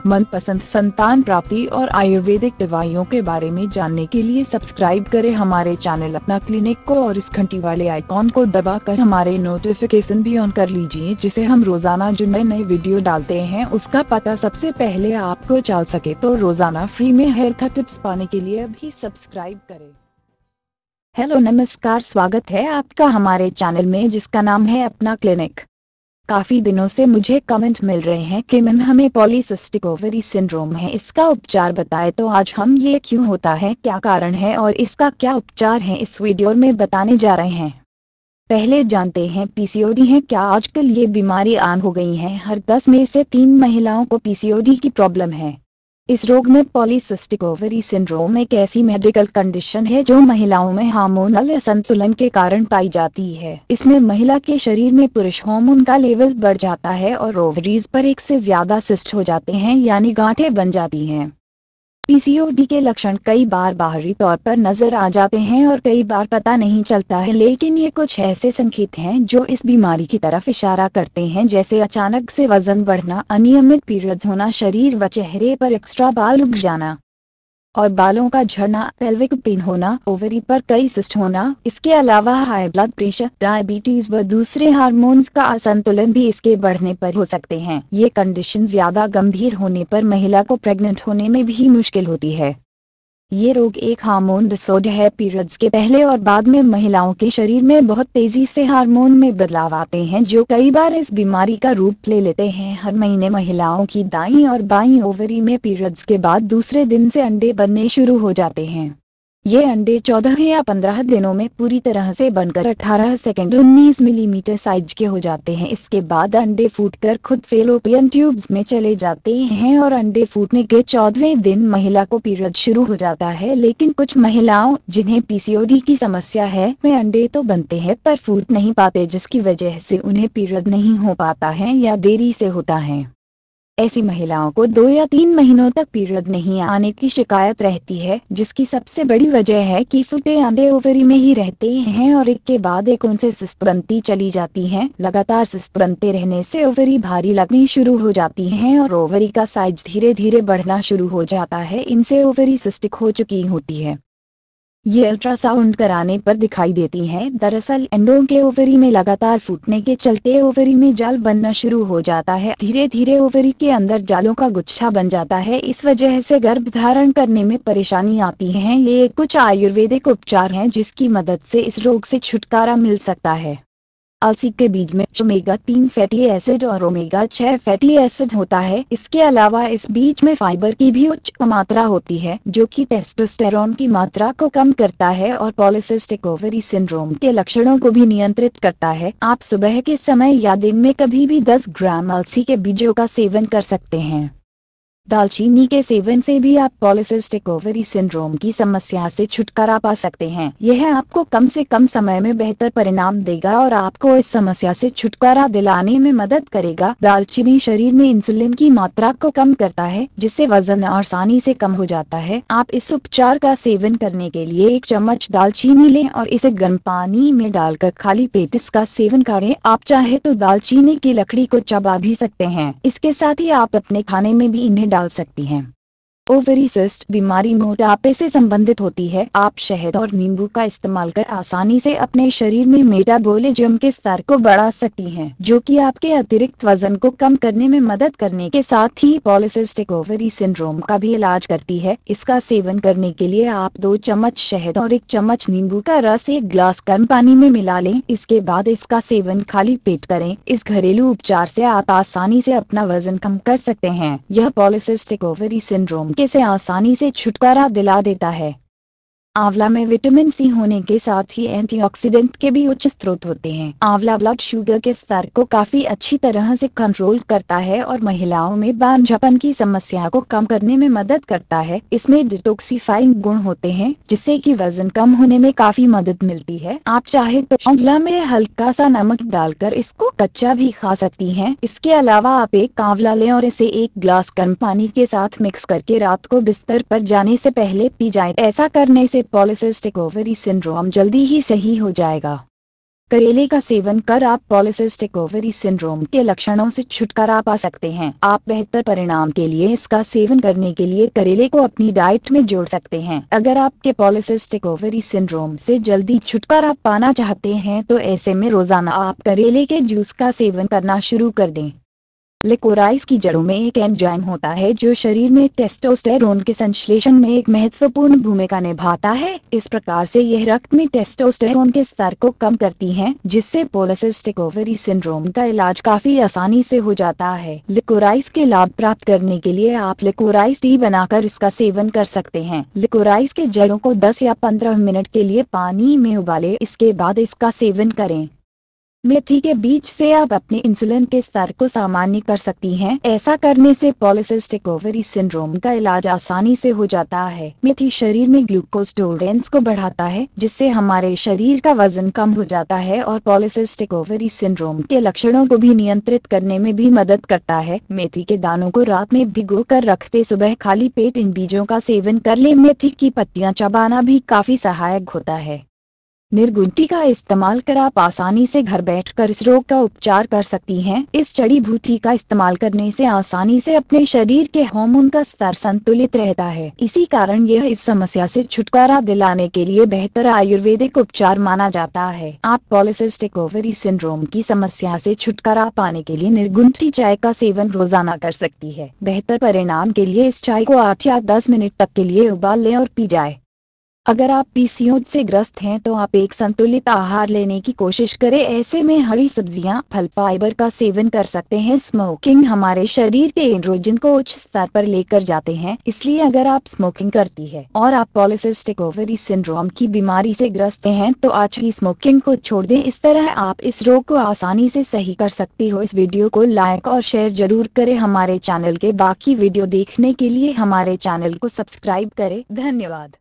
मनपसंद संतान प्राप्ति और आयुर्वेदिक दवाइयों के बारे में जानने के लिए सब्सक्राइब करें हमारे चैनल अपना क्लिनिक को और इस घंटी वाले आइकॉन को दबाकर हमारे नोटिफिकेशन भी ऑन कर लीजिए, जिसे हम रोजाना जो नए नए वीडियो डालते हैं उसका पता सबसे पहले आपको चल सके। तो रोजाना फ्री में हेल्थ टिप्स पाने के लिए अभी सब्सक्राइब करें। हेलो नमस्कार, स्वागत है आपका हमारे चैनल में जिसका नाम है अपना क्लिनिक। काफी दिनों से मुझे कमेंट मिल रहे हैं कि मैम हमें पॉलीसिस्टिक ओवरी सिंड्रोम है, इसका उपचार बताएं। तो आज हम ये क्यों होता है, क्या कारण है और इसका क्या उपचार है, इस वीडियो में बताने जा रहे हैं। पहले जानते हैं पीसीओडी है क्या। आजकल ये बीमारी आम हो गई है, हर 10 में से 3 महिलाओं को पीसीओडी की प्रॉब्लम है। इस रोग में पॉलीसिस्टिक ओवरी सिंड्रोम एक ऐसी मेडिकल कंडीशन है जो महिलाओं में हार्मोनल असंतुलन के कारण पाई जाती है। इसमें महिला के शरीर में पुरुष हार्मोन का लेवल बढ़ जाता है और ओवरीज पर एक से ज्यादा सिस्ट हो जाते हैं, यानी गांठें बन जाती हैं। पीसीओडी के लक्षण कई बार बाहरी तौर पर नजर आ जाते हैं और कई बार पता नहीं चलता है, लेकिन ये कुछ ऐसे संकेत हैं जो इस बीमारी की तरफ इशारा करते हैं, जैसे अचानक से वजन बढ़ना, अनियमित पीरियड्स होना, शरीर व चेहरे पर एक्स्ट्रा बाल उग जाना और बालों का झड़ना, पेल्विक पेन होना, ओवरी पर कई सिस्ट होना। इसके अलावा हाई ब्लड प्रेशर, डायबिटीज व दूसरे हार्मोन्स का असंतुलन भी इसके बढ़ने पर हो सकते हैं। ये कंडीशन ज्यादा गंभीर होने पर महिला को प्रेग्नेंट होने में भी मुश्किल होती है। ये रोग एक हार्मोन डिसऑर्डर है। पीरियड्स के पहले और बाद में महिलाओं के शरीर में बहुत तेजी से हार्मोन में बदलाव आते हैं, जो कई बार इस बीमारी का रूप ले लेते हैं। हर महीने महिलाओं की दाईं और बाईं ओवरी में पीरियड्स के बाद दूसरे दिन से अंडे बनने शुरू हो जाते हैं। ये अंडे 14 या 15 दिनों में पूरी तरह से बनकर 18 सेकंड 19 मिलीमीटर साइज के हो जाते हैं। इसके बाद अंडे फूटकर खुद फेलोपियन ट्यूब्स में चले जाते हैं और अंडे फूटने के 14वें दिन महिला को पीरियड शुरू हो जाता है। लेकिन कुछ महिलाओं जिन्हें पीसीओडी की समस्या है, वे अंडे तो बनते हैं पर फूट नहीं पाते, जिसकी वजह से उन्हें पीरियड नहीं हो पाता है या देरी से होता है। ऐसी महिलाओं को 2 या 3 महीनों तक पीरियड नहीं आने की शिकायत रहती है, जिसकी सबसे बड़ी वजह है कि फूटे अंडे ओवरी में ही रहते हैं और एक के बाद एक उनसे सिस्ट बनती चली जाती हैं। लगातार सिस्ट बनते रहने से ओवरी भारी लगनी शुरू हो जाती हैं और ओवरी का साइज धीरे धीरे बढ़ना शुरू हो जाता है। इनसे ओवरी सिस्टिक हो चुकी होती है। ये अल्ट्रासाउंड कराने पर दिखाई देती हैं। दरअसल एंडो के ओवरी में लगातार फूटने के चलते ओवरी में जाल बनना शुरू हो जाता है। धीरे धीरे ओवरी के अंदर जालों का गुच्छा बन जाता है। इस वजह से गर्भ धारण करने में परेशानी आती है। ये कुछ आयुर्वेदिक उपचार हैं जिसकी मदद से इस रोग से छुटकारा मिल सकता है। अलसी के बीज में ओमेगा 3 फैटी एसिड और ओमेगा 6 फैटी एसिड होता है। इसके अलावा इस बीज में फाइबर की भी उच्च मात्रा होती है, जो कि टेस्टोस्टेरोन की मात्रा को कम करता है और पॉलीसिस्टिक ओवरी सिंड्रोम के लक्षणों को भी नियंत्रित करता है। आप सुबह के समय या दिन में कभी भी 10 ग्राम अलसी के बीजों का सेवन कर सकते हैं। दालचीनी के सेवन से भी आप पॉलीसिस्टिक ओवरी सिंड्रोम की समस्या से छुटकारा पा सकते हैं। यह आपको कम से कम समय में बेहतर परिणाम देगा और आपको इस समस्या से छुटकारा दिलाने में मदद करेगा। दालचीनी शरीर में इंसुलिन की मात्रा को कम करता है, जिससे वजन आसानी से कम हो जाता है। आप इस उपचार का सेवन करने के लिए 1 चम्मच दालचीनी लें और इसे गर्म पानी में डालकर खाली पेट इसका सेवन करें। आप चाहे तो दालचीनी की लकड़ी को चबा भी सकते हैं। इसके साथ ही आप अपने खाने में भी इन्हें डाल सकती हैं। ओवरी सिस्ट बीमारी मोटापे से संबंधित होती है। आप शहद और नींबू का इस्तेमाल कर आसानी से अपने शरीर में मेटाबॉलिज्म के स्तर को बढ़ा सकती हैं, जो कि आपके अतिरिक्त वजन को कम करने में मदद करने के साथ ही पॉलीसिस्टिक ओवरी सिंड्रोम का भी इलाज करती है। इसका सेवन करने के लिए आप 2 चम्मच शहद और 1 चम्मच नींबू का रस 1 ग्लास गर्म पानी में मिला लें। इसके बाद इसका सेवन खाली पेट करें। इस घरेलू उपचार से आप आसानी से अपना वजन कम कर सकते हैं। यह पॉलीसिस्टिक ओवरी सिंड्रोम से आसानी से छुटकारा दिला देता है। आंवला में विटामिन सी होने के साथ ही एंटीऑक्सीडेंट के भी उच्च स्रोत होते हैं। आंवला ब्लड शुगर के स्तर को काफी अच्छी तरह से कंट्रोल करता है और महिलाओं में बांझपन की समस्या को कम करने में मदद करता है। इसमें डिटॉक्सिफाइंग गुण होते हैं, जिससे कि वजन कम होने में काफी मदद मिलती है। आप चाहे तो आंवला में हल्का सा नमक डालकर इसको कच्चा भी खा सकती हैं। इसके अलावा आप 1 आंवला लें और इसे 1 ग्लास गर्म पानी के साथ मिक्स करके रात को बिस्तर पर जाने से पहले पी जाए। ऐसा करने से पॉलीसिस्टिक ओवरी सिंड्रोम जल्दी ही सही हो जाएगा। करेले का सेवन कर आप पॉलीसिस्टिक ओवरी सिंड्रोम के लक्षणों से छुटकारा पा सकते हैं। आप बेहतर परिणाम के लिए इसका सेवन करने के लिए करेले को अपनी डाइट में जोड़ सकते हैं। अगर आपके पॉलीसिस्टिक ओवरी सिंड्रोम से जल्दी छुटकारा पाना चाहते हैं तो ऐसे में रोजाना आप करेले के जूस का सेवन करना शुरू कर दें। लिकोराइस की जड़ों में एक एंजाइम होता है जो शरीर में टेस्टोस्टेरोन के संश्लेषण में एक महत्वपूर्ण भूमिका निभाता है। इस प्रकार से यह रक्त में टेस्टोस्टेरोन के स्तर को कम करती है, जिससे पॉलीसिस्टिक ओवरी सिंड्रोम का इलाज काफी आसानी से हो जाता है। लिकोराइस के लाभ प्राप्त करने के लिए आप लिकोराइस टी बनाकर इसका सेवन कर सकते हैं। लिकोराइस के जड़ों को 10 या 15 मिनट के लिए पानी में उबालें, इसके बाद इसका सेवन करें। मेथी के बीज से आप अपने इंसुलिन के स्तर को सामान्य कर सकती हैं। ऐसा करने से पॉलीसिस्टिक ओवरी सिंड्रोम का इलाज आसानी से हो जाता है। मेथी शरीर में ग्लूकोज टॉलरेंस को बढ़ाता है, जिससे हमारे शरीर का वजन कम हो जाता है और पॉलीसिस्टिक ओवरी सिंड्रोम के लक्षणों को भी नियंत्रित करने में भी मदद करता है। मेथी के दानों को रात में भिगो कर रखते सुबह खाली पेट इन बीजों का सेवन कर ले। मेथी की पत्तियां चबाना भी काफी सहायक होता है। निर्गुण टी का इस्तेमाल कर आप आसानी से घर बैठकर इस रोग का उपचार कर सकती हैं। इस जड़ी बूटी का इस्तेमाल करने से आसानी से अपने शरीर के हार्मोन का स्तर संतुलित रहता है। इसी कारण यह इस समस्या से छुटकारा दिलाने के लिए बेहतर आयुर्वेदिक उपचार माना जाता है। आप पॉलीसिस्टिक ओवरी सिंड्रोम की समस्या से छुटकारा पाने के लिए निर्गुण टी चाय का सेवन रोजाना कर सकती है। बेहतर परिणाम के लिए इस चाय को 8 या 10 मिनट तक के लिए उबाल लें और पी जाए। अगर आप पीसीओएस से ग्रस्त हैं तो आप एक संतुलित आहार लेने की कोशिश करें। ऐसे में हरी सब्जियां, फल, फाइबर का सेवन कर सकते हैं। स्मोकिंग हमारे शरीर के एंड्रोजन को उच्च स्तर पर लेकर जाते हैं, इसलिए अगर आप स्मोकिंग करती है और आप पॉलीसिस्टिक ओवरी सिंड्रोम की बीमारी से ग्रस्त हैं तो आज ही स्मोकिंग को छोड़ दें। इस तरह आप इस रोग को आसानी से सही कर सकती हो। इस वीडियो को लाइक और शेयर जरूर करें। हमारे चैनल के बाकी वीडियो देखने के लिए हमारे चैनल को सब्सक्राइब करें। धन्यवाद।